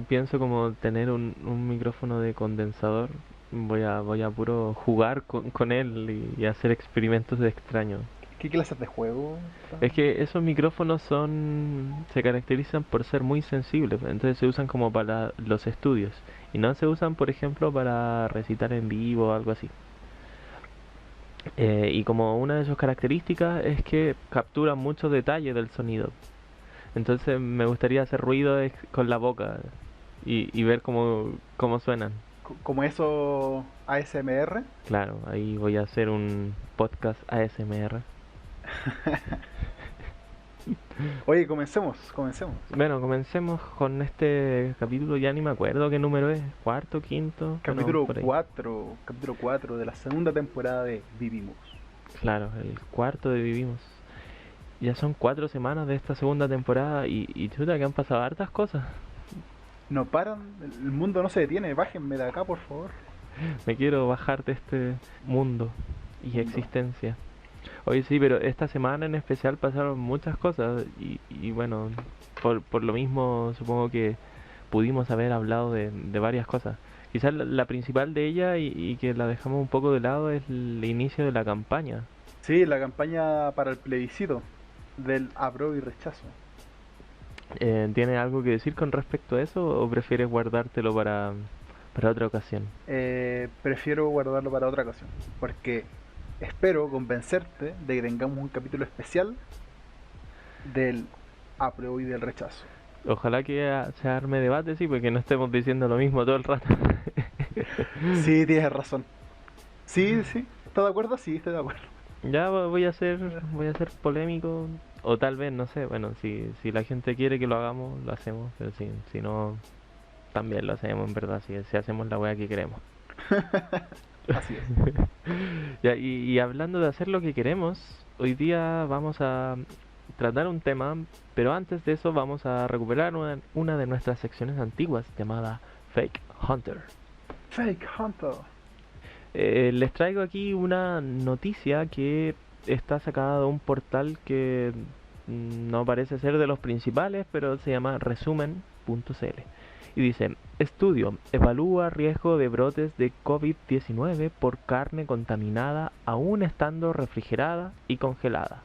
pienso como tener un micrófono de condensador. Voy a puro jugar con él y hacer experimentos extraños. ¿Qué clases de juego Es están? que esos micrófonos se caracterizan por ser muy sensibles, entonces se usan como para los estudios y no se usan, por ejemplo, para recitar en vivo o algo así. Y como una de sus características es que captura mucho detalle del sonido, entonces me gustaría hacer ruido con la boca y ver cómo suenan. Como eso ASMR. Claro, ahí voy a hacer un podcast ASMR. Oye, comencemos, comencemos. Bueno, comencemos con este capítulo, ya ni me acuerdo qué número es, cuarto, quinto, bueno, Capítulo por ahí. 4, capítulo 4 de la segunda temporada de Vivimos. Claro, el cuarto de Vivimos. Ya son 4 semanas de esta segunda temporada y chuta que han pasado hartas cosas. No paran, el mundo no se detiene, bájenme de acá, por favor. Me quiero bajar de este mundo y Mundo. existencia. Oye, sí, pero esta semana en especial pasaron muchas cosas y bueno, por lo mismo supongo que pudimos haber hablado de varias cosas. Quizás la principal de ella y que la dejamos un poco de lado es el inicio de la campaña. Sí, la campaña para el plebiscito del apruebo y rechazo. ¿Tienes algo que decir con respecto a eso o prefieres guardártelo para otra ocasión? Prefiero guardarlo para otra ocasión, porque espero convencerte de que tengamos un capítulo especial del apruebo y del rechazo. Ojalá que se arme debate, sí, porque no estemos diciendo lo mismo todo el rato. Sí, tienes razón. Sí, sí, ¿estás de acuerdo? Sí, estoy de acuerdo. Ya voy a ser polémico, o tal vez, no sé, bueno, si la gente quiere que lo hagamos, lo hacemos, pero si no, también lo hacemos en verdad, si hacemos la wea que queremos. Así es. Ya, y hablando de hacer lo que queremos, hoy día vamos a tratar un tema, pero antes de eso vamos a recuperar una de nuestras secciones antiguas llamada Fake Hunter. Fake Hunter. Les traigo aquí una noticia que está sacada de un portal que no parece ser de los principales, pero se llama resumen.cl. Y dice, estudio, evalúa riesgo de brotes de COVID-19 por carne contaminada aún estando refrigerada y congelada.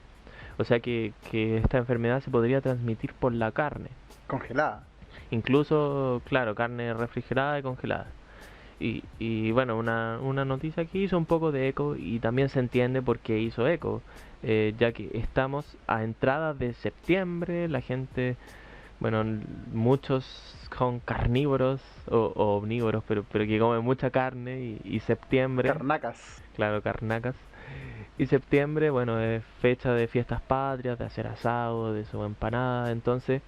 O sea que esta enfermedad se podría transmitir por la carne. Congelada. Incluso, claro, carne refrigerada y congelada. Y bueno, una noticia que hizo un poco de eco y también se entiende por qué hizo eco, ya que estamos a entrada de septiembre, la gente, bueno, muchos son carnívoros o omnívoros, pero que comen mucha carne y septiembre, Carnacas. claro, carnacas. Y septiembre, bueno, es fecha de fiestas patrias, de hacer asado, de su empanada, entonces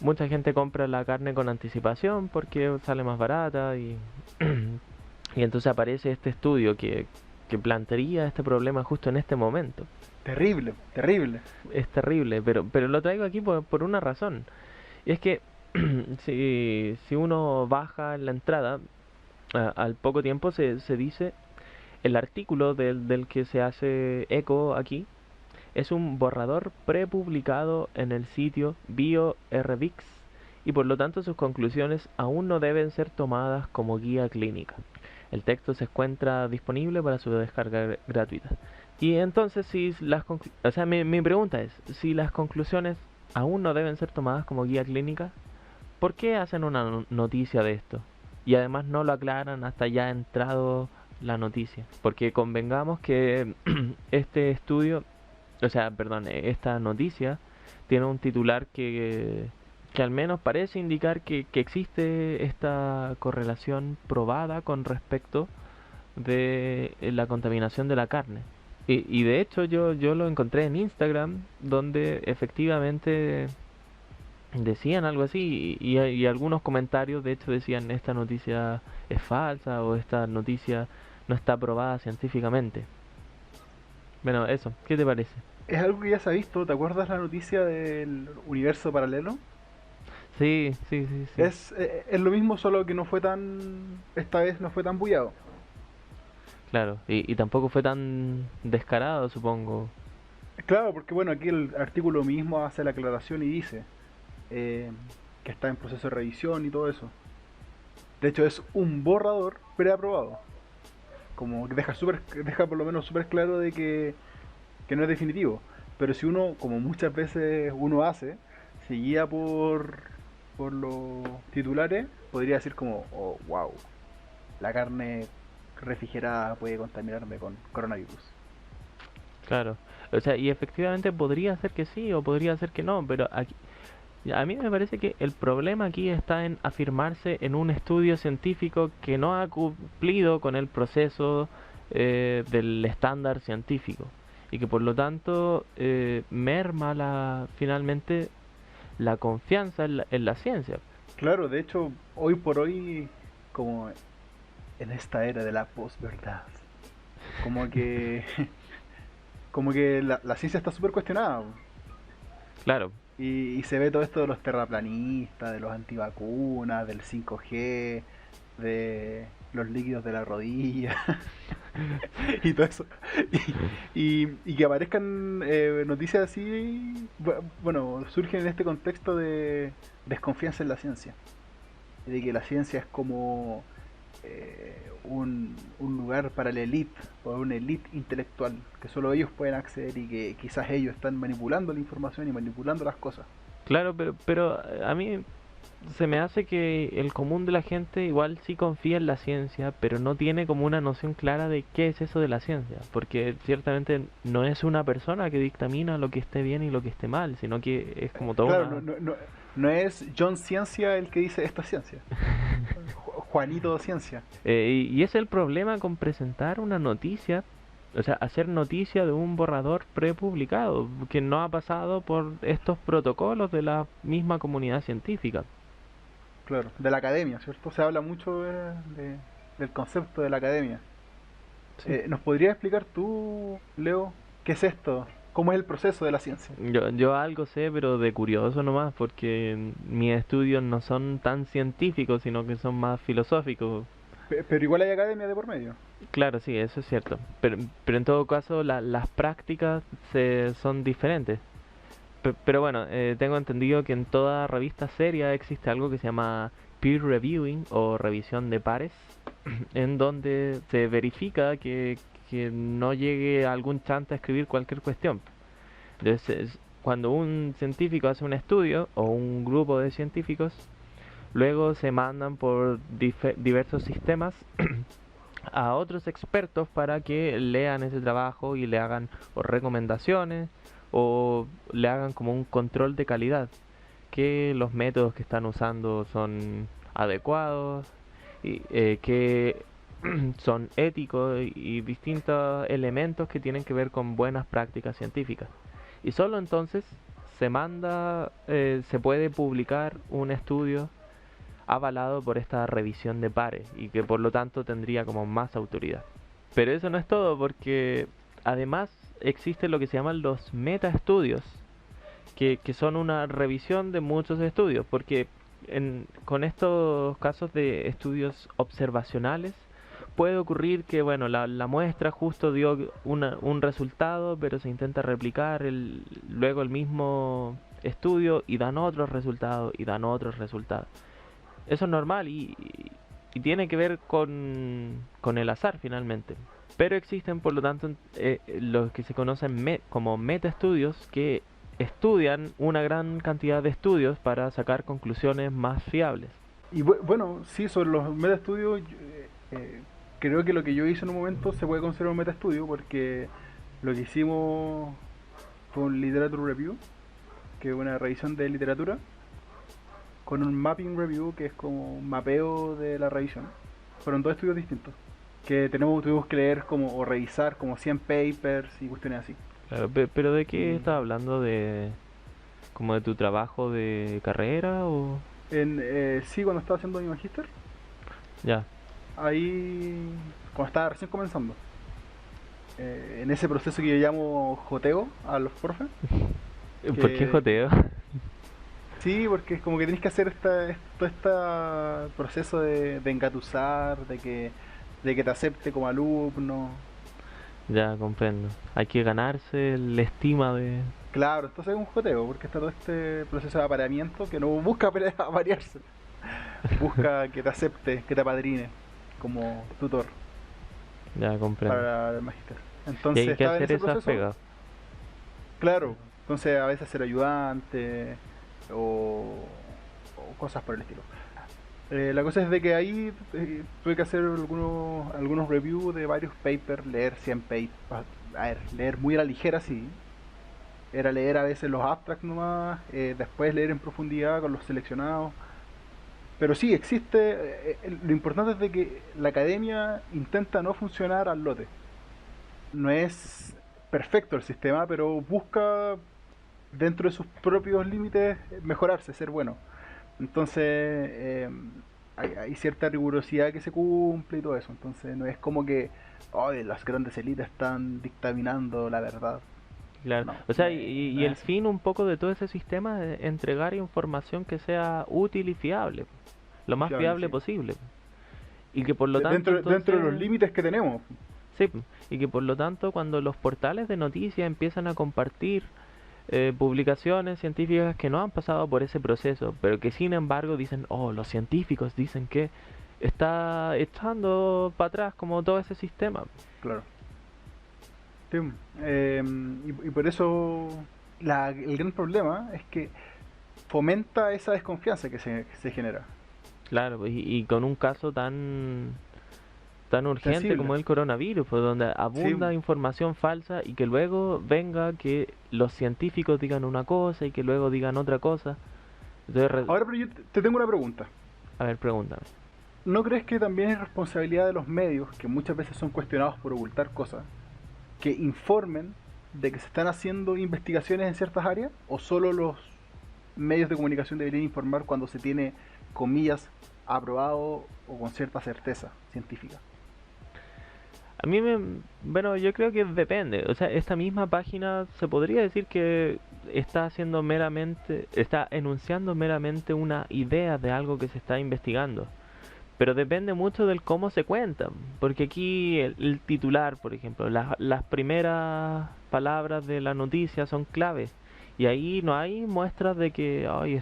mucha gente compra la carne con anticipación porque sale más barata y entonces aparece este estudio que plantearía este problema justo en este momento. Terrible, terrible. Es terrible, pero lo traigo aquí por una razón. Y es que si uno baja en la entrada, al poco tiempo se dice, el artículo del que se hace eco aquí es un borrador prepublicado en el sitio BioRVix y por lo tanto sus conclusiones aún no deben ser tomadas como guía clínica. El texto se encuentra disponible para su descarga gratuita. Y entonces, o sea, mi pregunta es, si las conclusiones aún no deben ser tomadas como guía clínica, ¿por qué hacen una noticia de esto? Y además no lo aclaran hasta ya entrado la noticia. Porque convengamos que este estudio, o sea, perdón, esta noticia tiene un titular que al menos parece indicar que existe esta correlación probada con respecto de la contaminación de la carne. Y de hecho yo lo encontré en Instagram donde efectivamente decían algo así y algunos comentarios de hecho decían esta noticia es falsa o esta noticia no está probada científicamente. Bueno, eso, ¿qué te parece? Es algo que ya se ha visto. ¿Te acuerdas la noticia del universo paralelo? Sí, sí, sí, sí. Es lo mismo, solo que no fue tan. Esta vez no fue tan bullado. Claro, y tampoco fue tan descarado, supongo. Claro, porque bueno, aquí el artículo mismo hace la aclaración y dice: eh, que está en proceso de revisión y todo eso. De hecho, es un borrador preaprobado. Como que deja por lo menos súper claro de que no es definitivo. Pero si uno, como muchas veces uno hace, se guía por los titulares, podría decir como, oh, wow, la carne refrigerada puede contaminarme con coronavirus. Claro. O sea, y efectivamente podría ser que sí o podría ser que no, pero aquí, a mí me parece que el problema aquí está en afirmarse en un estudio científico que no ha cumplido con el proceso del estándar científico y que por lo tanto merma finalmente la confianza en la ciencia. Claro, de hecho, hoy por hoy, como en esta era de la posverdad, como que, como que la ciencia está súper cuestionada. Claro, Y se ve todo esto de los terraplanistas, de los antivacunas, del 5G, de los líquidos de la rodilla y todo eso. Y que aparezcan noticias así, bueno, surgen en este contexto de desconfianza en la ciencia. Y de que la ciencia es como un lugar para la elite, o una elite intelectual, que solo ellos pueden acceder y que quizás ellos están manipulando la información y manipulando las cosas. claro, pero a mí se me hace que el común de la gente igual sí confía en la ciencia, pero no tiene como una noción clara de qué es eso de la ciencia, porque ciertamente no es una persona que dictamina lo que esté bien y lo que esté mal, sino que es como toda Claro, una... no es John Ciencia el que dice esto es ciencia. Juanito Ciencia. y es el problema con presentar una noticia, o sea, hacer noticia de un borrador prepublicado, que no ha pasado por estos protocolos de la misma comunidad científica. Claro, de la academia, ¿cierto? Se habla mucho del concepto de la academia. Sí. ¿Nos podrías explicar tú, Leo, qué es esto? ¿Cómo es el proceso de la ciencia? Yo algo sé, pero de curioso nomás, porque mis estudios no son tan científicos, sino que son más filosóficos. Pero igual hay academia de por medio. Claro, sí, eso es cierto. Pero en todo caso, las prácticas son diferentes. Pero bueno, tengo entendido que en toda revista seria existe algo que se llama peer reviewing o revisión de pares, en donde se verifica que no llegue algún chante a escribir cualquier cuestión. Entonces, cuando un científico hace un estudio o un grupo de científicos, luego se mandan por diversos sistemas a otros expertos para que lean ese trabajo y le hagan o recomendaciones o le hagan como un control de calidad, que los métodos que están usando son adecuados y que son éticos y distintos elementos que tienen que ver con buenas prácticas científicas. Y solo entonces se puede publicar un estudio avalado por esta revisión de pares y que por lo tanto tendría como más autoridad. Pero eso no es todo, porque además existe lo que se llaman los metaestudios, que son una revisión de muchos estudios, porque con estos casos de estudios observacionales puede ocurrir que bueno, la muestra justo dio un resultado, pero se intenta replicar luego el mismo estudio y dan otros resultados y dan otros resultados. Eso es normal y tiene que ver con el azar finalmente. Pero existen, por lo tanto, los que se conocen como metaestudios que estudian una gran cantidad de estudios para sacar conclusiones más fiables. Y bueno, sí, sobre los metaestudios, creo que lo que yo hice en un momento se puede considerar un metaestudio porque lo que hicimos fue un literature review, que es una revisión de literatura, con un mapping review, que es como un mapeo de la revisión. Fueron dos estudios distintos, que tuvimos que leer como, o revisar como 100 papers y cuestiones así. Claro, pero ¿de qué Y estás hablando? ¿Como de tu trabajo de carrera o...? sí, cuando estaba haciendo mi magíster, Ya. ahí, cuando estaba recién comenzando, en ese proceso que yo llamo joteo a los profes, ¿Por qué que joteo? sí, porque es como que tenés que hacer todo este proceso de engatusar, de que te acepte como alumno. Ya comprendo. Hay que ganarse la estima de... Claro, entonces es un joteo, porque está todo este proceso de apareamiento que no busca aparearse, busca que te acepte, que te apadrine como tutor Ya comprendo. para el magister. Y Entonces hay que estaba en hacer ese esas proceso, pegas. claro, entonces a veces ser ayudante o, o cosas por el estilo. La cosa es de que ahí tuve que hacer algunos reviews de varios papers, leer 100 papers, a ver, leer muy a la ligera, sí. Era leer a veces los abstracts nomás, después leer en profundidad con los seleccionados. Pero sí, existe, lo importante es de que la academia intenta no funcionar al lote. No es perfecto el sistema, pero busca dentro de sus propios límites mejorarse, ser bueno. Entonces, hay cierta rigurosidad que se cumple y todo eso. Entonces, no es como que las grandes élites están dictaminando la verdad. Claro. No, O no sea, es, y no es el así. fin un poco de todo ese sistema es entregar información que sea útil y fiable, lo Y más fiable, fiable sí. posible. Y que por lo tanto Dentro de los entonces, límites que tenemos. sí, y que por lo tanto cuando los portales de noticias empiezan a compartir publicaciones científicas que no han pasado por ese proceso, pero que sin embargo dicen, oh, los científicos dicen que está echando para atrás como todo ese sistema. Claro. Sí. Y por eso el gran problema es que fomenta esa desconfianza que se genera. Claro, y con un caso tan urgente Sensible. como el coronavirus, pues donde Sí. abunda información falsa y que luego venga que los científicos digan una cosa y que luego digan otra cosa. Entonces, Ahora, pero yo te tengo una pregunta. a ver, pregúntame. ¿No crees que también es responsabilidad de los medios, que muchas veces son cuestionados por ocultar cosas, que informen de que se están haciendo investigaciones en ciertas áreas? ¿O solo los medios de comunicación deberían informar cuando se tiene, comillas, aprobado o con cierta certeza científica? A mí bueno, yo creo que depende. O sea, esta misma página se podría decir que está enunciando meramente una idea de algo que se está investigando. Pero depende mucho del cómo se cuenta. Porque aquí el titular, por ejemplo, las primeras palabras de la noticia son claves. Y ahí no hay muestras de que ay,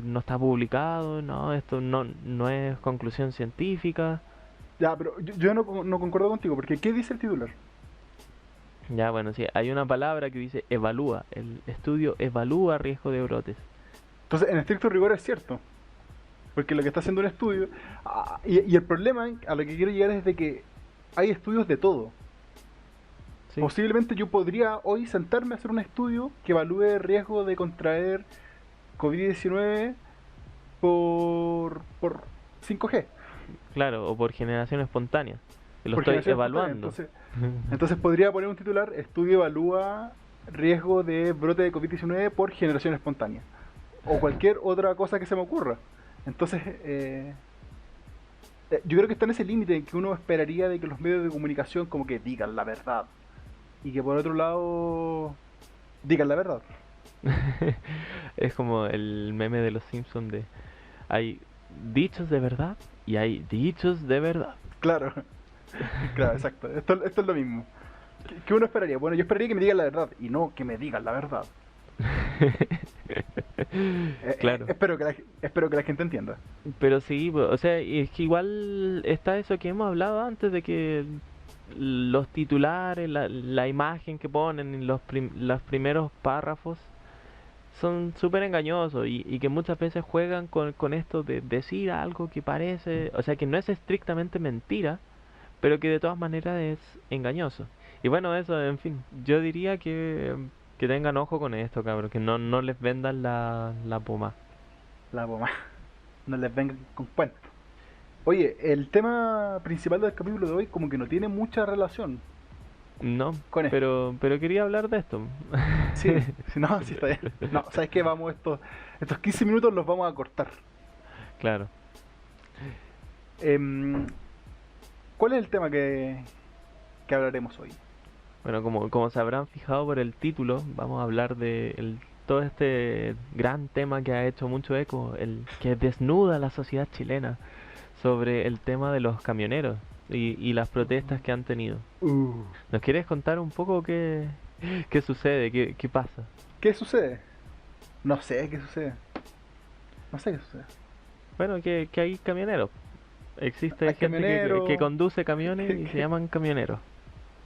no está publicado, no, esto no es conclusión científica. Ya, pero yo no concuerdo contigo, porque ¿qué dice el titular? Ya, bueno, sí, hay una palabra que dice evalúa. El estudio evalúa riesgo de brotes. Entonces, en estricto rigor es cierto, porque lo que está haciendo un estudio, y el problema a lo que quiero llegar es de que hay estudios de todo. Sí, Posiblemente yo podría hoy sentarme a hacer un estudio que evalúe el riesgo de contraer COVID-19 por 5G, claro, o por generación espontánea. Que lo por estoy generación espontánea. evaluando. Entonces podría poner un titular: estudio evalúa riesgo de brote de COVID-19 por generación espontánea. O cualquier otra cosa que se me ocurra. Entonces, yo creo que está en ese límite en que uno esperaría de que los medios de comunicación como que digan la verdad. Y que por otro lado digan la verdad. Es como el meme de los Simpsons de hay dichos de verdad y hay dichos de verdad. Claro, claro, exacto. Esto es lo mismo. ¿Qué uno esperaría? Bueno, yo esperaría que me digan la verdad y no que me digan la verdad. Claro. Espero que la gente entienda. Pero sí, o sea, y es que igual está eso que hemos hablado antes de que los titulares, la imagen que ponen en los primeros párrafos son súper engañosos y que muchas veces juegan con esto de decir algo que parece, o sea, que no es estrictamente mentira, pero que de todas maneras es engañoso. Y bueno, eso, en fin, yo diría que tengan ojo con esto, cabrón, que no les vendan la poma. La bomba. No les vengan con cuentos. Oye, el tema principal del capítulo de hoy como que no tiene mucha relación No, con esto. pero quería hablar de esto. Sí, sí, no, sí está bien. No, ¿sabes qué? Estos 15 minutos los vamos a cortar. Claro. Em, ¿Cuál es el tema que hablaremos hoy? Bueno, como se habrán fijado por el título, vamos a hablar de todo este gran tema que ha hecho mucho eco, el que desnuda a la sociedad chilena sobre el tema de los camioneros y las protestas que han tenido. Uh, ¿Nos quieres contar un poco qué sucede, qué pasa? ¿Qué sucede? No sé qué sucede. No sé qué sucede. Bueno, que hay camioneros. Existe Hay gente que camioneros. conduce camiones y se llaman camioneros.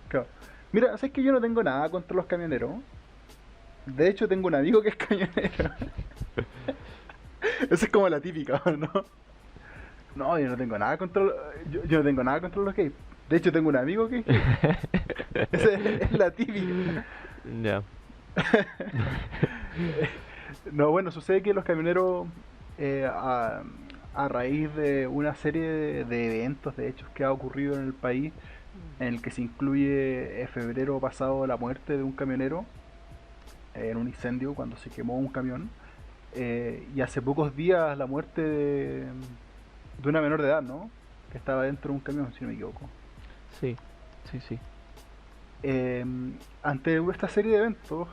Claro. Mira, sabes que yo no tengo nada contra los camioneros. De hecho, tengo un amigo que es camionero. Esa es como la típica, ¿no? No, yo no tengo nada contra yo no tengo nada contra los gays. De hecho, tengo un amigo que es gay. Esa es la típica. Ya. No, bueno, sucede que los camioneros, eh, a, a raíz de una serie de eventos, de hechos que ha ocurrido en el país, en el que se incluye febrero pasado la muerte de un camionero en un incendio cuando se quemó un camión, y hace pocos días la muerte de una menor de edad, ¿no? Que estaba dentro de un camión, si no me equivoco. Sí, sí, sí. Eh, Ante esta serie de eventos,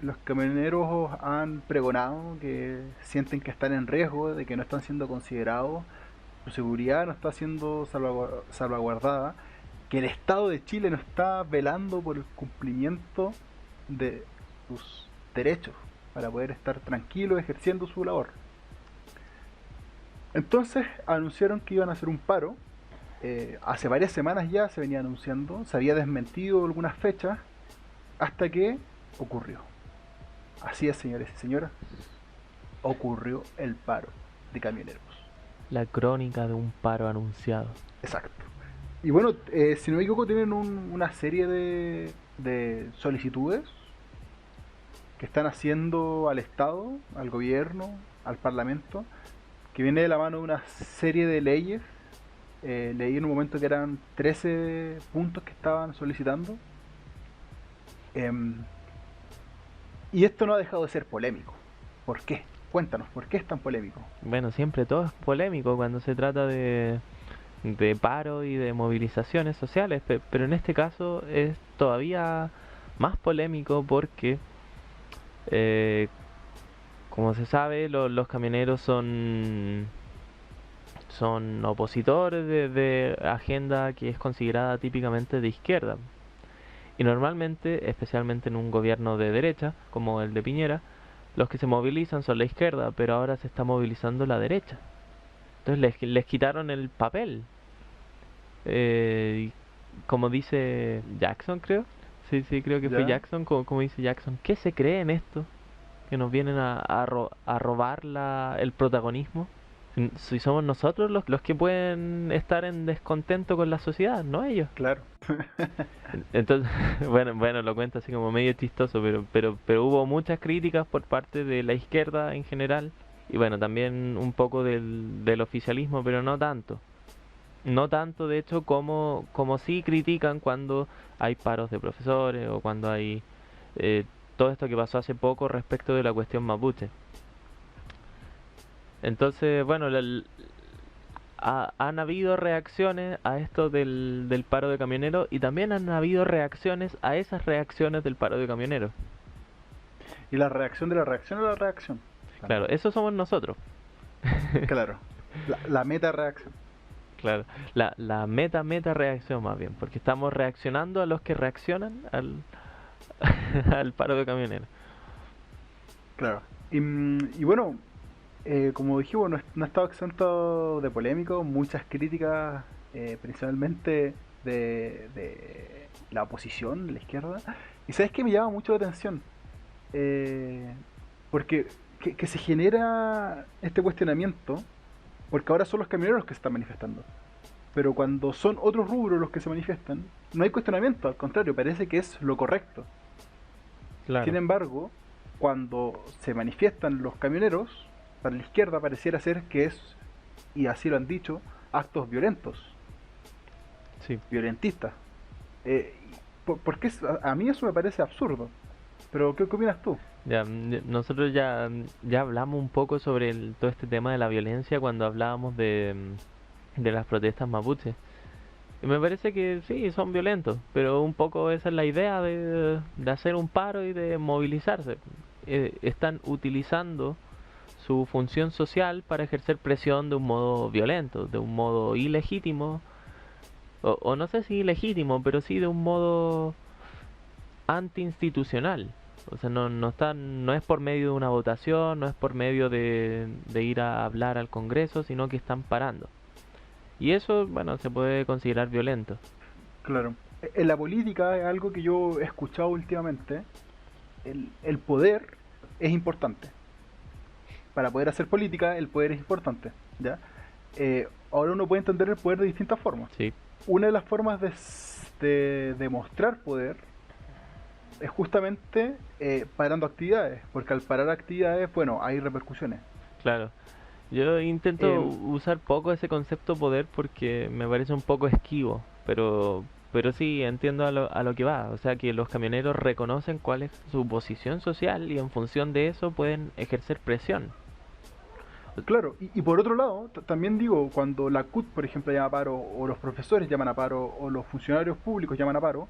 los camioneros han pregonado que sienten que están en riesgo, de que no están siendo considerados, su seguridad no está siendo salvaguardada, que el Estado de Chile no está velando por el cumplimiento de sus derechos para poder estar tranquilos ejerciendo su labor. Entonces anunciaron que iban a hacer un paro. Hace varias semanas ya se venía anunciando, se había desmentido algunas fechas, hasta que ocurrió. Así es, señores y señoras, ocurrió el paro de camioneros. La crónica de un paro anunciado. Exacto. Y bueno, si no me equivoco, tienen una serie de solicitudes que están haciendo al Estado, al gobierno, al Parlamento, que viene de la mano de una serie de leyes. Leí en un momento que eran 13 puntos que estaban solicitando. Em, y esto no ha dejado de ser polémico. ¿Por qué? Cuéntanos, ¿por qué es tan polémico? Bueno, siempre todo es polémico cuando se trata de paro y de movilizaciones sociales, pero en este caso es todavía más polémico porque, eh, como se sabe, los camioneros son opositores de agenda que es considerada típicamente de izquierda. Y normalmente, especialmente en un gobierno de derecha, como el de Piñera, los que se movilizan son la izquierda, pero ahora se está movilizando la derecha. Entonces les quitaron el papel. Eh, Como dice Jackson, creo. Sí, sí, creo que fue ¿Ya? Jackson. Como dice Jackson, ¿qué se cree en esto? Que nos vienen a robar el protagonismo. Si somos nosotros los que pueden estar en descontento con la sociedad, no ellos. Claro. Entonces, bueno, lo cuento así como medio chistoso, pero hubo muchas críticas por parte de la izquierda en general y bueno, también un poco del oficialismo, pero no tanto. No tanto, de hecho, como sí critican cuando hay paros de profesores o cuando hay eh, todo esto que pasó hace poco respecto de la cuestión mapuche. Entonces, bueno, han habido reacciones a esto del paro de camioneros y también han habido reacciones a esas reacciones del paro de camioneros. Y la reacción de la reacción a la reacción. Claro, También. eso somos nosotros. Claro. La meta reacción. Claro, la meta reacción más bien, porque estamos reaccionando a los que reaccionan al paro de camioneros. Claro. Y bueno, como dijimos, no ha estado exento de polémico, muchas críticas, principalmente de la oposición, de la izquierda. Y sabes que me llama mucho la atención, Eh, porque que se genera este cuestionamiento, porque ahora son los camioneros los que se están manifestando. Pero cuando son otros rubros los que se manifiestan, no hay cuestionamiento, al contrario, parece que es lo correcto. Sin Claro, embargo, cuando se manifiestan los camioneros, para la izquierda pareciera ser que es, y así lo han dicho, actos violentos, sí. violentistas. Eh, Porque a mí eso me parece absurdo. Pero, ¿qué opinas tú? Ya, nosotros ya hablamos un poco sobre todo este tema de la violencia cuando hablábamos de las protestas mapuches. Y me parece que sí, son violentos, pero un poco esa es la idea de hacer un paro y de movilizarse. Están utilizando su función social para ejercer presión de un modo violento, de un modo ilegítimo, o no sé si ilegítimo, pero sí de un modo antiinstitucional. O sea, no es por medio de una votación, no es por medio de ir a hablar al Congreso, sino que están parando. Y eso, bueno, se puede considerar violento. Claro. En la política es algo que yo he escuchado últimamente. El poder es importante. Para poder hacer política, el poder es importante. ¿Ya? Ahora uno puede entender el poder de distintas formas. Sí, Una de las formas de demostrar poder es justamente parando actividades. Porque al parar actividades, bueno, hay repercusiones. claro. Yo intento Eh, usar poco ese concepto poder porque me parece un poco esquivo, pero sí entiendo a lo que va. O sea, que los camioneros reconocen cuál es su posición social y en función de eso pueden ejercer presión. Claro, y por otro lado, también digo, cuando la CUT, por ejemplo, llama a paro, o los profesores llaman a paro, o los funcionarios públicos llaman a paro,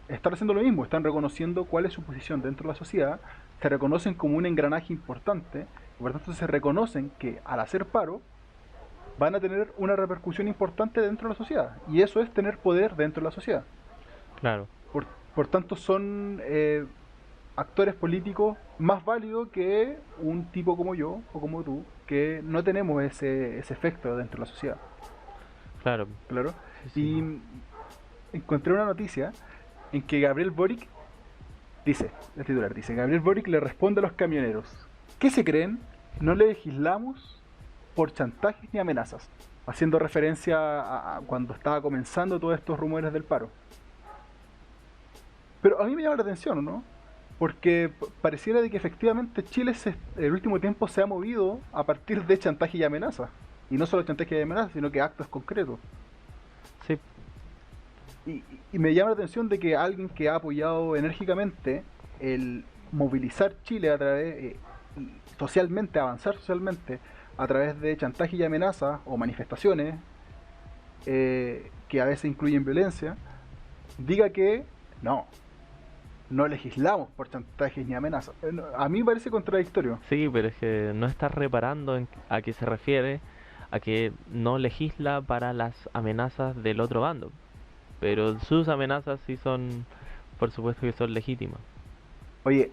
están haciendo lo mismo, están reconociendo cuál es su posición dentro de la sociedad, se reconocen como un engranaje importante, y por tanto se reconocen que al hacer paro van a tener una repercusión importante dentro de la sociedad, y eso es tener poder dentro de la sociedad. Claro, Por, por tanto, son actores políticos más válidos que un tipo como yo o como tú, que no tenemos ese efecto dentro de la sociedad. claro. Claro. Sí, sí. Y encontré una noticia en que Gabriel Boric dice, el titular dice, Gabriel Boric le responde a los camioneros: ¿qué se creen? No legislamos por chantajes ni amenazas. Haciendo referencia a cuando estaba comenzando todos estos rumores del paro. Pero a mí me llama la atención, ¿no? Porque pareciera de que efectivamente Chile el último tiempo se ha movido a partir de chantaje y amenazas. Y no solo chantaje y amenazas, sino que actos concretos. Sí, Y me llama la atención de que alguien que ha apoyado enérgicamente el movilizar Chile a través, socialmente, avanzar socialmente, a través de chantaje y amenazas o manifestaciones, que a veces incluyen violencia, diga que no, no legislamos por chantajes ni amenazas. A mí me parece contradictorio. sí, pero es que no está reparando a qué se refiere, a que no legisla para las amenazas del otro bando. Pero sus amenazas sí son, por supuesto que son legítimas. Oye,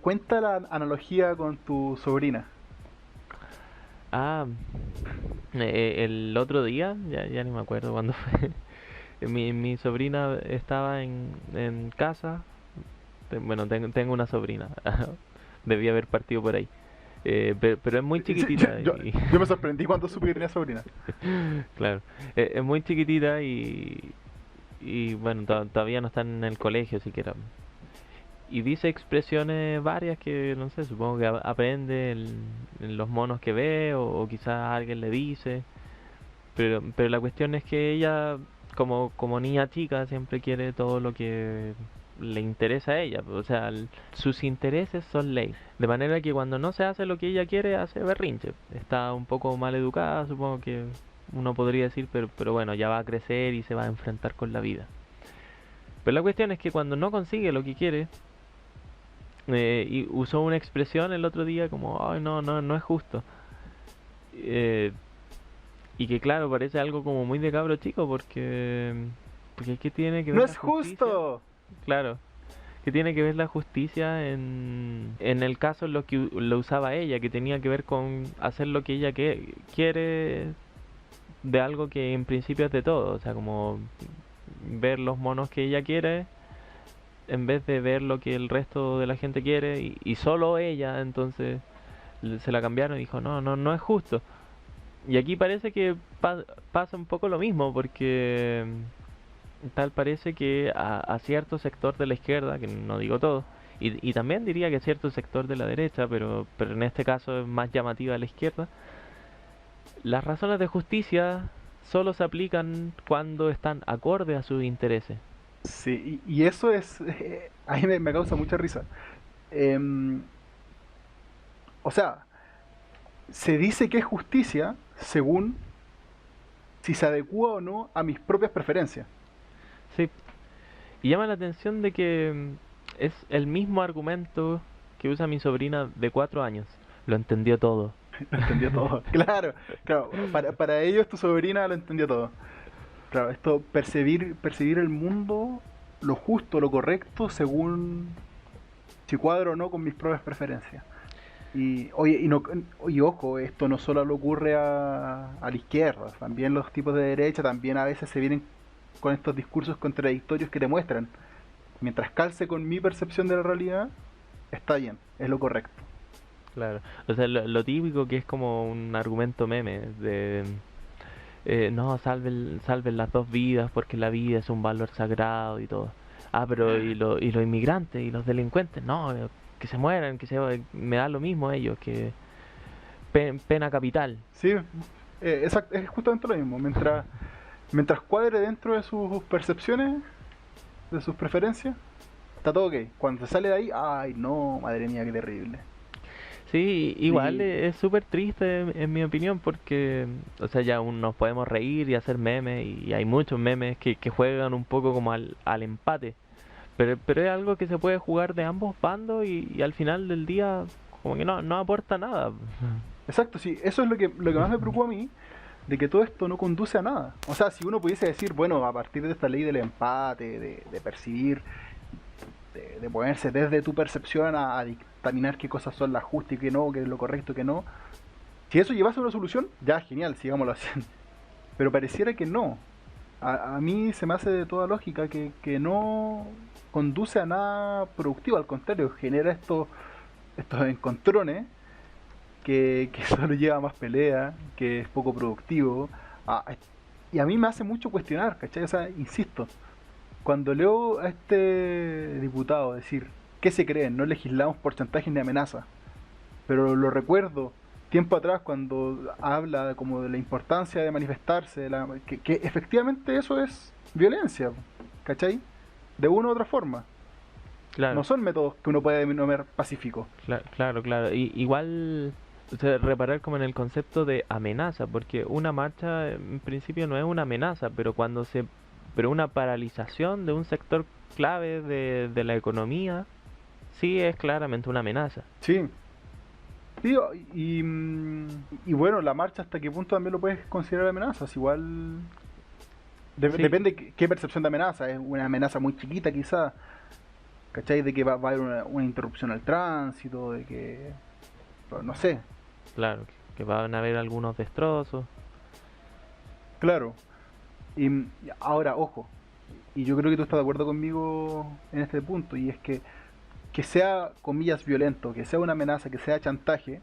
cuenta la analogía con tu sobrina. Ah, el otro día, ya ni me acuerdo cuándo fue, mi sobrina estaba en casa, bueno, tengo una sobrina, debía haber partido por ahí, pero es muy chiquitita Yo me sorprendí cuando supe que tenía sobrina. claro, es muy chiquitita y bueno, todavía no está en el colegio siquiera. Y dice expresiones varias que, no sé, supongo que aprende en los monos que ve o quizás alguien le dice. Pero la cuestión es que ella, como niña chica, siempre quiere todo lo que le interesa a ella. O sea, sus intereses son ley. De manera que cuando no se hace lo que ella quiere, hace berrinche. Está un poco mal educada, supongo que uno podría decir, pero bueno, ya va a crecer y se va a enfrentar con la vida. Pero la cuestión es que cuando no consigue lo que quiere, y usó una expresión el otro día como, ay, no es justo. Eh, y que claro, parece algo como muy de cabro chico porque ¿qué tiene que ¡No ver la es justicia? justo! Claro, ¿qué tiene que ver la justicia en el caso en lo que lo usaba ella, que tenía que ver con hacer lo que ella quiere de algo que en principio es de todo, o sea, como ver los monos que ella quiere en vez de ver lo que el resto de la gente quiere y solo ella, entonces se la cambiaron y dijo, no es justo. Y aquí parece que pasa un poco lo mismo, porque tal parece que a cierto sector de la izquierda, que no digo todo, y también diría que a cierto sector de la derecha, pero en este caso es más llamativa a la izquierda, las razones de justicia solo se aplican cuando están acorde a sus intereses. Sí, y eso es. A mí me causa mucha risa. Em, o sea, se dice que es justicia según si se adecua o no a mis propias preferencias. Sí, y llama la atención de que es el mismo argumento que usa mi sobrina de 4 años. Lo entendió todo. Lo entendió todo. Claro, claro. Para ellos tu sobrina lo entendió todo. Claro, esto, percibir el mundo, lo justo, lo correcto, según si cuadro o no con mis propias preferencias. Y oye, y ojo, esto no solo le ocurre a la izquierda, también los tipos de derecha también a veces se vienen con estos discursos contradictorios que te muestran. Mientras calce con mi percepción de la realidad, está bien, es lo correcto. Claro. O sea, lo típico que es como un argumento meme de no, salven las dos vidas porque la vida es un valor sagrado y todo. Ah, pero y los inmigrantes y los delincuentes, no, que se mueran, me da lo mismo a ellos, que pena capital. Sí, es justamente lo mismo. Mientras cuadre dentro de sus percepciones, de sus preferencias, está todo ok. Cuando se sale de ahí, ay no, madre mía, qué terrible. Sí, igual Y es súper triste en mi opinión porque, o sea, ya aún nos podemos reír y hacer memes y hay muchos memes que juegan un poco como al empate, pero es algo que se puede jugar de ambos bandos y al final del día como que no aporta nada. exacto, sí, eso es lo que más me preocupa a mí, de que todo esto no conduce a nada. O sea, si uno pudiese decir, bueno, a partir de esta ley del empate, de percibir, de ponerse desde tu percepción a dictaminar qué cosas son las justas y qué no, qué es lo correcto, qué no, si eso llevase a una solución, ya genial, sigámoslo haciendo. Pero pareciera que no. A mí se me hace de toda lógica que no conduce a nada productivo, al contrario, genera estos encontrones que solo lleva a más pelea, que es poco productivo. Y a mí me hace mucho cuestionar, ¿cachai? O sea, insisto, cuando leo a este diputado decir, ¿qué se creen? No legislamos por chantajes ni amenazas. Pero lo recuerdo tiempo atrás cuando habla como de la importancia de manifestarse, que efectivamente eso es violencia, ¿cachai? De una u otra forma. No Claro, son métodos que uno puede denominar pacíficos. claro. Igual, o sea, reparar como en el concepto de amenaza, porque una marcha en principio no es una amenaza, pero una paralización de un sector clave de la economía sí es claramente una amenaza. Sí, sí, y bueno, la marcha hasta qué punto también lo puedes considerar amenazas. Igual Sí, depende qué percepción de amenaza. Es una amenaza muy chiquita quizá, ¿cachai? De que va a haber una interrupción al tránsito, de que, no sé, claro, que van a haber algunos destrozos. claro. Y ahora, ojo, y yo creo que tú estás de acuerdo conmigo en este punto, y es que sea, comillas, violento, que sea una amenaza, que sea chantaje,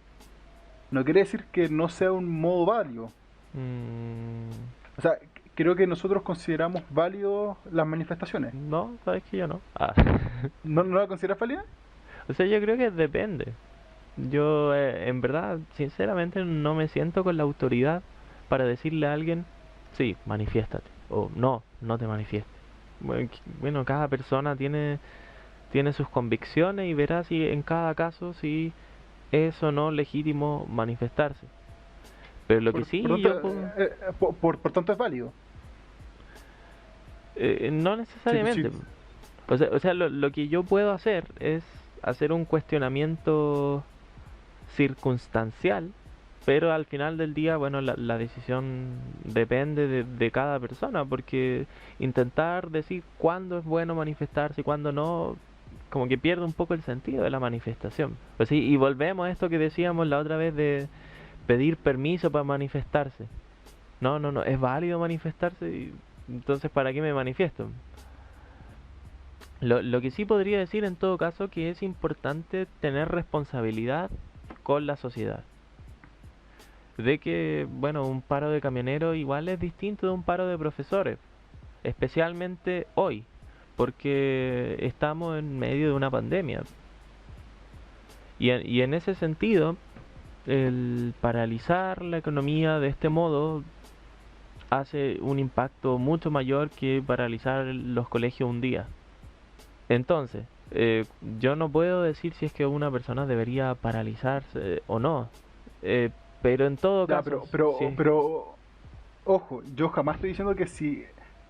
no quiere decir que no sea un modo válido. Mm, O sea, creo que nosotros consideramos válidos las manifestaciones. no, sabes que yo no. Ah. ¿No la consideras válida? O sea, yo creo que depende. Yo, en verdad, sinceramente, no me siento con la autoridad para decirle a alguien, sí, manifiéstate, o no, no te manifiestes. Bueno, bueno, cada persona tiene sus convicciones y verá si en cada caso si es o no legítimo manifestarse. Pero lo que Por sí tanto, yo puedo, por tanto es válido. no Sí, necesariamente. sí, O sea, lo que yo puedo hacer es hacer un cuestionamiento circunstancial, pero al final del día, bueno, la decisión depende de cada persona, porque intentar decir cuándo es bueno manifestarse y cuándo no, como que pierde un poco el sentido de la manifestación. Pues sí, y volvemos a esto que decíamos la otra vez de pedir permiso para manifestarse. No, es válido manifestarse, entonces ¿para qué me manifiesto? Lo que sí podría decir en todo caso que es importante tener responsabilidad con la sociedad. De que, bueno, un paro de camioneros igual es distinto de un paro de profesores, especialmente hoy, porque estamos en medio de una pandemia. Y en ese sentido, el paralizar la economía de este modo hace un impacto mucho mayor que paralizar los colegios un día. Entonces, yo no puedo decir si es que una persona debería paralizarse o no, eh, pero en todo ya, caso, sí, ojo, yo jamás estoy diciendo que si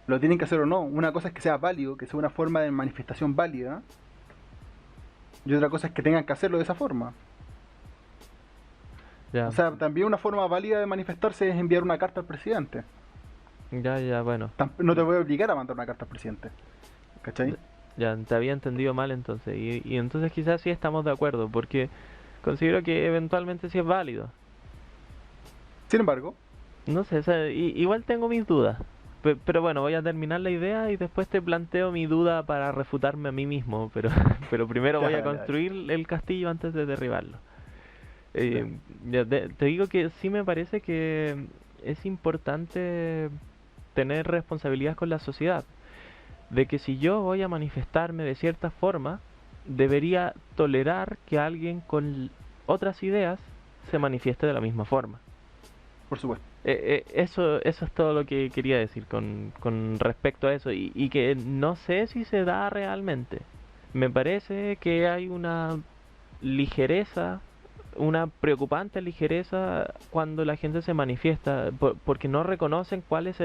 lo tienen que hacer o no. Una cosa es que sea válido, que sea una forma de manifestación válida, y otra cosa es que tengan que hacerlo de esa forma. O ya, sea, también una forma válida de manifestarse es enviar una carta al presidente. ya, bueno. No te voy a obligar a mandar una carta al presidente, ¿cachai? Ya, te había entendido mal entonces. Y entonces quizás sí estamos de acuerdo, porque considero que eventualmente sí es válido. Sin embargo, No sé, o sea, igual tengo mis dudas. Pero bueno, voy a terminar la idea y después te planteo mi duda para refutarme a mí mismo. Pero, pero primero ya, voy a dale, dale. construir el castillo antes de derribarlo. Ya. Ya te digo que sí me parece que es importante tener responsabilidad con la sociedad. De que si yo voy a manifestarme de cierta forma, debería tolerar que alguien con otras ideas se manifieste de la misma forma. Por supuesto. Eso es todo lo que quería decir con respecto a eso y que no sé si se da realmente. Me parece que hay una ligereza, una preocupante ligereza cuando la gente se manifiesta, porque no reconocen cuál es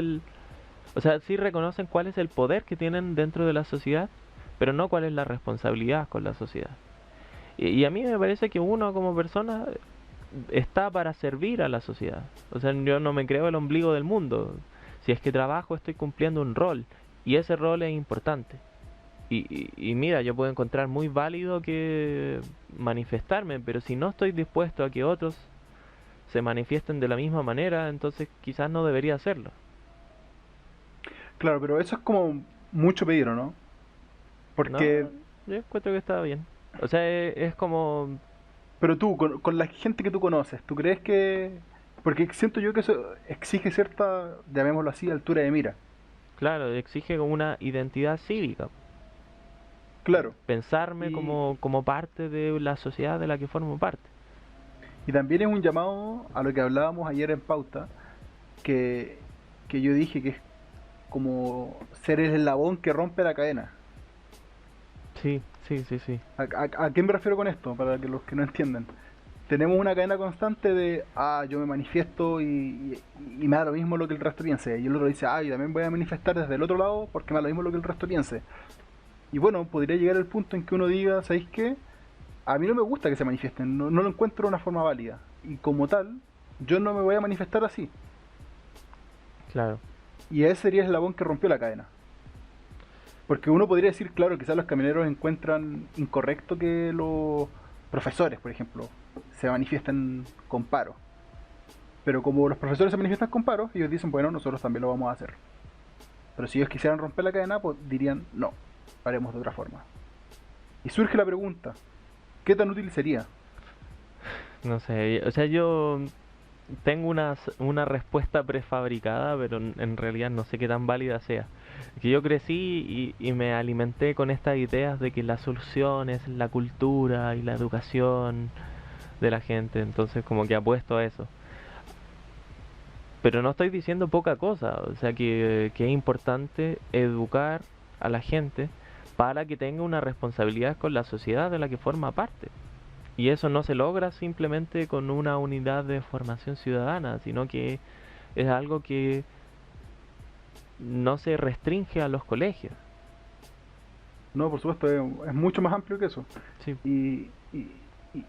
o sea, sí reconocen cuál es el poder que tienen dentro de la sociedad, pero no cuál es la responsabilidad con la sociedad. Y a mí me parece que uno como persona está para servir a la sociedad. O sea, yo no me creo el ombligo del mundo. Si es que trabajo, estoy cumpliendo un rol. Y ese rol es importante. Y mira, yo puedo encontrar muy válido que manifestarme, pero si no estoy dispuesto a que otros se manifiesten de la misma manera, entonces quizás no debería hacerlo. Claro, pero eso es como mucho pedir, ¿o no? Porque, No, yo encuentro que está bien. O sea, es como, pero tú, con la gente que tú conoces, ¿tú crees que...? Porque siento yo que eso exige cierta, llamémoslo así, altura de mira. claro, exige como una identidad cívica. Claro. Pensarme Y, como parte de la sociedad de la que formo parte. y también es un llamado a lo que hablábamos ayer en Pauta, que, que yo dije que es como ser el eslabón que rompe la cadena. Sí, sí, sí, sí. ¿A qué me refiero con esto? Para que los que no entiendan. Tenemos una cadena constante de, yo me manifiesto y me da lo mismo lo que el resto piense. Y el otro dice, yo también voy a manifestar desde el otro lado porque me da lo mismo lo que el resto piense. Y bueno, podría llegar el punto en que uno diga, ¿sabéis qué? A mí no me gusta que se manifiesten, no lo encuentro de una forma válida. Y como tal, yo no me voy a manifestar así. Claro. Y ese sería el eslabón que rompió la cadena. Porque uno podría decir, claro, quizás los camioneros encuentran incorrecto que los profesores, por ejemplo, se manifiesten con paro. Pero como los profesores se manifiestan con paro, ellos dicen, bueno, nosotros también lo vamos a hacer. Pero si ellos quisieran romper la cadena, pues dirían, no, haremos de otra forma. Y surge la pregunta, ¿qué tan útil sería? No sé, o sea, yo tengo una respuesta prefabricada, pero en realidad no sé qué tan válida sea. Que yo crecí y me alimenté con estas ideas de que la solución es la cultura y la educación de la gente, entonces como que apuesto a eso. Pero no estoy diciendo poca cosa, o sea que es importante educar a la gente para que tenga una responsabilidad con la sociedad de la que forma parte. Y eso no se logra simplemente con una unidad de formación ciudadana, sino que es algo que no se restringe a los colegios. No, por supuesto, es mucho más amplio que eso. Sí,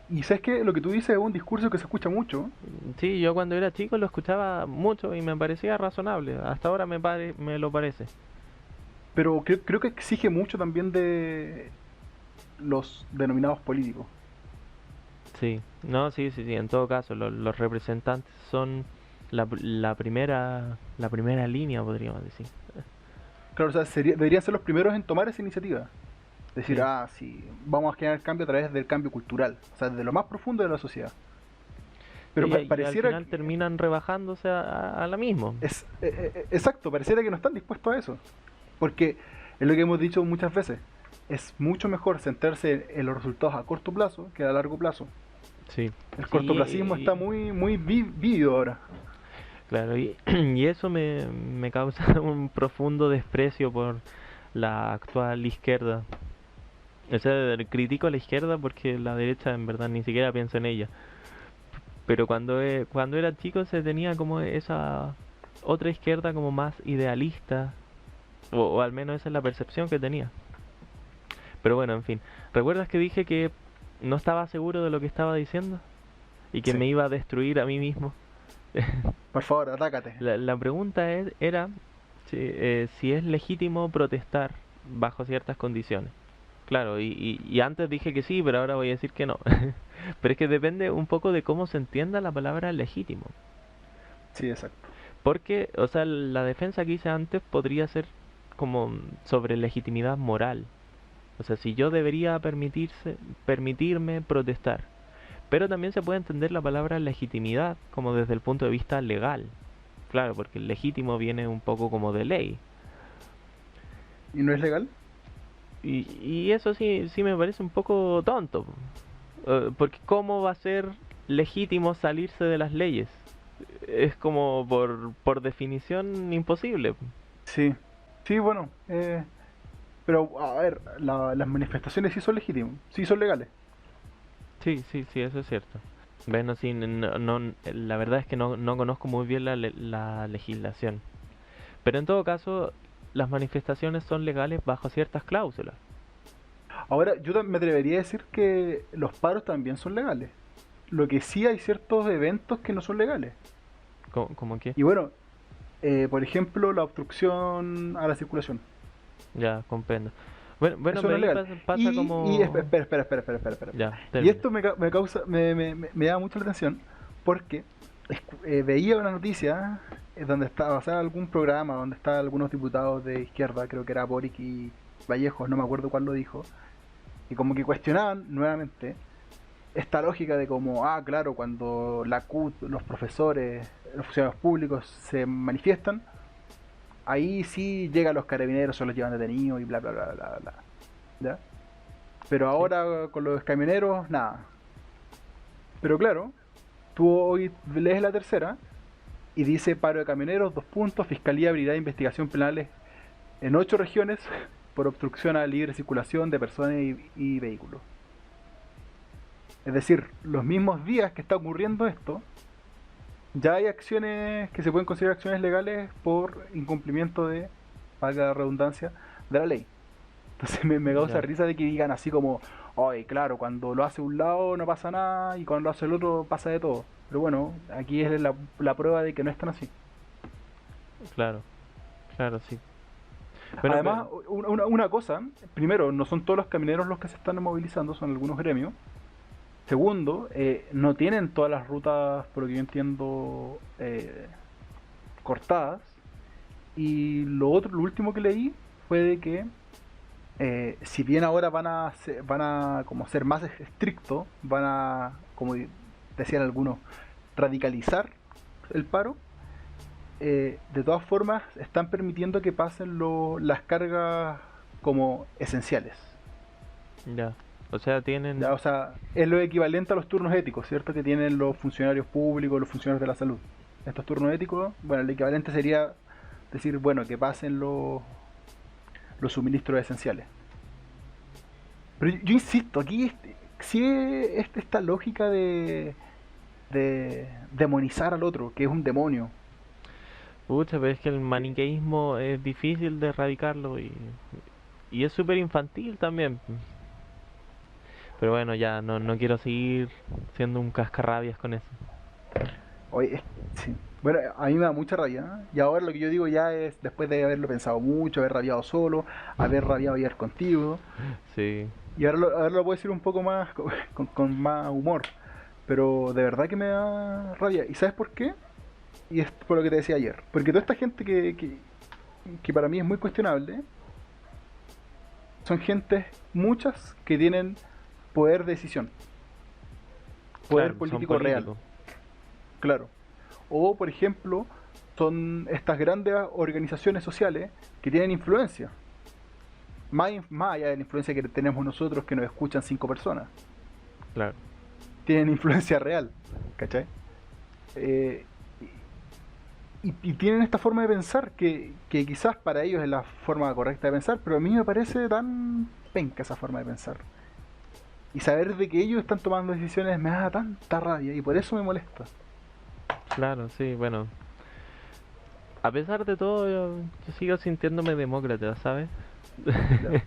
Y sabes que lo que tú dices es un discurso que se escucha mucho, sí, yo cuando era chico lo escuchaba mucho y me parecía razonable. Hasta ahora me lo parece. pero creo que exige mucho también de los denominados políticos. Sí, no, sí, sí, sí. En todo caso, los representantes son la primera línea, podríamos decir. Claro, o sea, deberían ser los primeros en tomar esa iniciativa. Decir, Sí. sí, vamos a generar cambio a través del cambio cultural, o sea, desde lo más profundo de la sociedad. Sí, Pero y al pareciera final que terminan rebajándose a la misma. exacto, pareciera que no están dispuestos a eso. Porque es lo que hemos dicho muchas veces, es mucho mejor centrarse en los resultados a corto plazo que a largo plazo. Sí, El sí, cortoplacismo está muy vívido ahora. claro, y eso me causa un profundo desprecio por la actual izquierda. O sea, critico a la izquierda porque la derecha en verdad ni siquiera piensa en ella. Pero cuando era chico se tenía como esa otra izquierda como más idealista, o al menos esa es la percepción que tenía. Pero bueno, en fin. ¿Recuerdas que dije que no estaba seguro de lo que estaba diciendo? Y que Sí, me iba a destruir a mí mismo. por favor, atácate. La pregunta era si es legítimo protestar bajo ciertas condiciones. Claro, y antes dije que sí, pero ahora voy a decir que no. Pero es que depende un poco de cómo se entienda la palabra legítimo. Sí, exacto. Porque, o sea, la defensa que hice antes podría ser como sobre legitimidad moral. O sea, si yo debería permitirme protestar. Pero también se puede entender la palabra legitimidad como desde el punto de vista legal. Claro, porque el legítimo viene un poco como de ley. ¿Y no es legal? Y eso sí, sí me parece un poco tonto. Porque ¿cómo va a ser legítimo salirse de las leyes? Es como por definición imposible. Sí. Sí, bueno. Pero, a ver, las manifestaciones sí son legítimas, sí son legales. Sí, sí, sí, eso es cierto. Bueno, sí, la verdad es que no conozco muy bien la legislación. Pero en todo caso, las manifestaciones son legales bajo ciertas cláusulas. Ahora, me atrevería a decir que los paros también son legales. Lo que sí hay ciertos eventos que no son legales. ¿Cómo que? Y bueno, por ejemplo, la obstrucción a la circulación. Ya, comprendo. Bueno, Eso no pero es ahí legal. pasa como... Espera. Ya, Y termina. esto me causa, me llama mucho la atención porque veía una noticia donde estaba, o sea, algún programa donde estaban algunos diputados de izquierda, creo que era Boric y Vallejos, no me acuerdo cuál lo dijo, y como que cuestionaban nuevamente esta lógica de como, claro, cuando la CUT, los profesores, los funcionarios públicos se manifiestan, ahí sí llegan los carabineros, se los llevan detenidos y bla bla bla bla bla. ¿Ya? Pero Sí, ahora con los camioneros, nada. Pero claro, tú hoy lees la tercera y dice paro de camioneros, 2 puntos, Fiscalía abrirá investigación penales en 8 regiones por obstrucción a la libre circulación de personas y vehículos. Es decir, los mismos días que está ocurriendo esto, ya hay acciones que se pueden considerar acciones legales por incumplimiento de, valga la redundancia, de la ley. Entonces me causa ya, risa de que digan así como, oye, claro, cuando lo hace un lado no pasa nada y cuando lo hace el otro pasa de todo. Pero bueno, aquí es la prueba de que no es tan así. claro, claro, sí. Bueno, pero... Además, una cosa, primero, no son todos los camioneros los que se están movilizando, son algunos gremios. Segundo, no tienen todas las rutas, por lo que yo entiendo, cortadas. Y lo último que leí fue de que si bien ahora van a como ser más estrictos, van a, como decían algunos, radicalizar el paro, de todas formas están permitiendo que pasen las cargas como esenciales. Ya. O sea, ¿Ya? tienen... O sea, es lo equivalente a los turnos éticos, ¿cierto? Que tienen los funcionarios públicos, los funcionarios de la salud. Estos turnos éticos, bueno, el equivalente sería decir, bueno, que pasen los suministros esenciales. Pero yo insisto, aquí sí esta lógica de demonizar al otro, que es un demonio. Pucha, pero es que el maniqueísmo es difícil de erradicarlo y es súper infantil también. Pero bueno, ya no quiero seguir siendo un cascarrabias con eso. Oye, sí. Bueno, a mí me da mucha rabia, ¿eh? Y ahora lo que yo digo ya es, después de haberlo pensado mucho, haber rabiado solo, haber rabiado ayer contigo, Sí, y ahora lo puedo decir un poco más, con más humor, pero de verdad que me da rabia. ¿Y sabes por qué? Y es por lo que te decía ayer. Porque toda esta gente que para mí es muy cuestionable, son gentes, muchas, que tienen poder de decisión, poder claro, son político real, políticos. claro. O, por ejemplo, son estas grandes organizaciones sociales que tienen influencia, más allá de la influencia que tenemos nosotros que nos escuchan 5 personas, Claro, tienen influencia real, ¿cachai? Eh, y tienen esta forma de pensar que quizás para ellos es la forma correcta de pensar, pero a mí me parece tan penca esa forma de pensar. Y saber de que ellos están tomando decisiones me da tanta rabia y por eso me molesta. claro, sí, bueno. A pesar de todo, yo sigo sintiéndome demócrata, ¿sabes? Ya.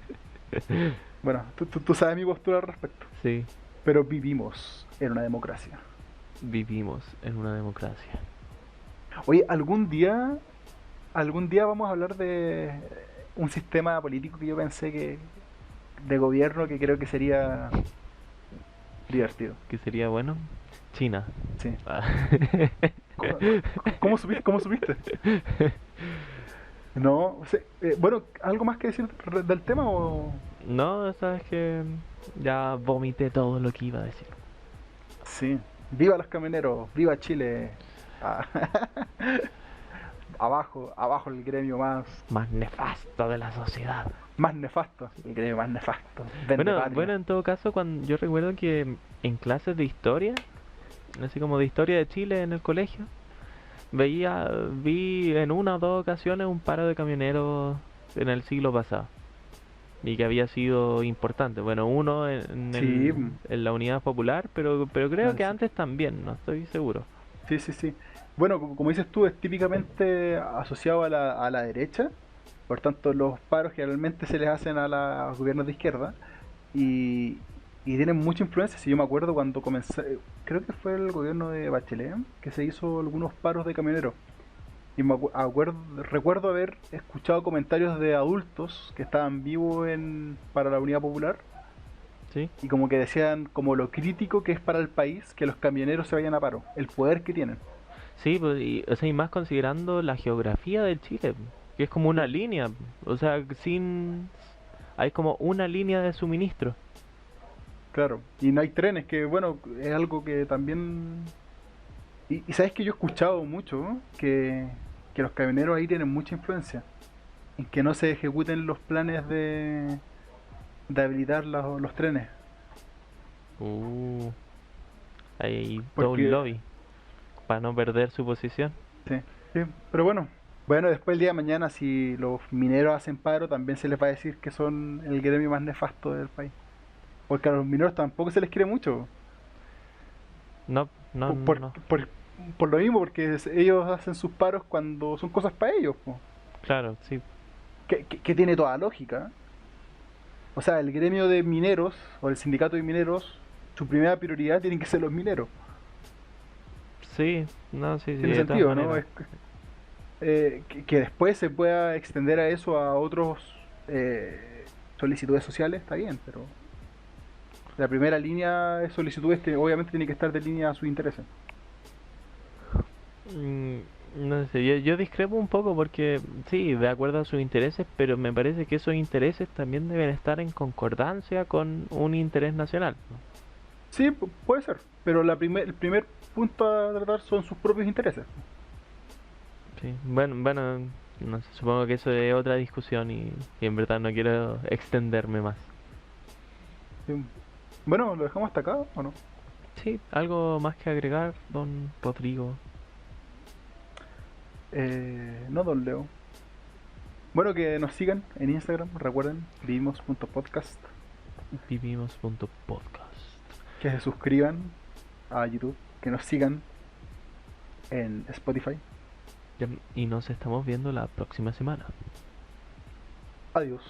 Bueno, tú sabes mi postura al respecto. Sí, Pero vivimos en una democracia. vivimos en una democracia. Oye, algún día vamos a hablar de un sistema político que yo pensé que de gobierno que creo que sería divertido. ¿Qué sería bueno? China. Sí. Ah. ¿Cómo, cómo supiste? No, o sea, bueno, ¿algo más que decir del tema o...? No, sabes que ya vomité todo lo que iba a decir. Sí. Viva los camioneros, viva Chile. Ah, abajo, abajo el gremio Más nefasto de la sociedad. más nefasto. El gremio más nefasto. Vende patria. Bueno, en todo caso, cuando yo recuerdo que en clases de historia, así como de historia de Chile en el colegio, vi en una o dos ocasiones un paro de camioneros en el siglo pasado y que había sido importante. Bueno, uno Sí, en la Unidad Popular, pero creo que sí, antes también, no estoy seguro. sí, sí, sí. Bueno, como dices tú, es típicamente asociado a la derecha. Por tanto, los paros generalmente se les hacen a los gobiernos de izquierda. Y, y tienen mucha influencia. Si yo me acuerdo cuando comencé, creo que fue el gobierno de Bachelet, que se hizo algunos paros de camioneros. Y recuerdo haber escuchado comentarios de adultos que estaban vivos para la Unidad Popular ¿Sí? y como que decían como lo crítico que es para el país que los camioneros se vayan a paro, el poder que tienen. Sí, pues, o sea, y más considerando la geografía del Chile, que es como una línea, o sea, hay como una línea de suministro. Claro, y no hay trenes, que bueno, es algo que también... Y sabes que yo he escuchado mucho, ¿no? Que los camioneros ahí tienen mucha influencia en que no se ejecuten los planes de habilitar los trenes. Uh, hay todo un Porque, lobby para no perder su posición. sí, sí, pero bueno, después el día de mañana si los mineros hacen paro también se les va a decir que son el gremio más nefasto del país. Porque a los mineros tampoco se les quiere mucho. No, no, Por, por, no. por- por lo mismo, porque ellos hacen sus paros cuando son cosas para ellos, po. Claro, sí. Que tiene toda lógica. O sea, el gremio de mineros o el sindicato de mineros, su primera prioridad tienen que ser los mineros. Sí, no, sí, sí, Tiene de todas sentido, ¿no? maneras. Que después se pueda extender a eso a otros solicitudes sociales, está bien, pero la primera línea de solicitudes obviamente tiene que estar de línea a sus intereses. Mm, no sé, yo discrepo un poco porque sí, de acuerdo a sus intereses, pero me parece que esos intereses también deben estar en concordancia con un interés nacional, ¿no? Sí, puede ser, pero el primer punto a tratar son sus propios intereses. Sí, bueno, no sé, supongo que eso es otra discusión y en verdad no quiero extenderme más. Sí. Bueno, ¿lo dejamos hasta acá o no? Sí, algo más que agregar, don Rodrigo. No, don Leo. Bueno, que nos sigan en Instagram, recuerden, vivimos.podcast, Vivimos.podcast. que se suscriban a YouTube, que nos sigan en Spotify. Y nos estamos viendo la próxima semana. Adiós.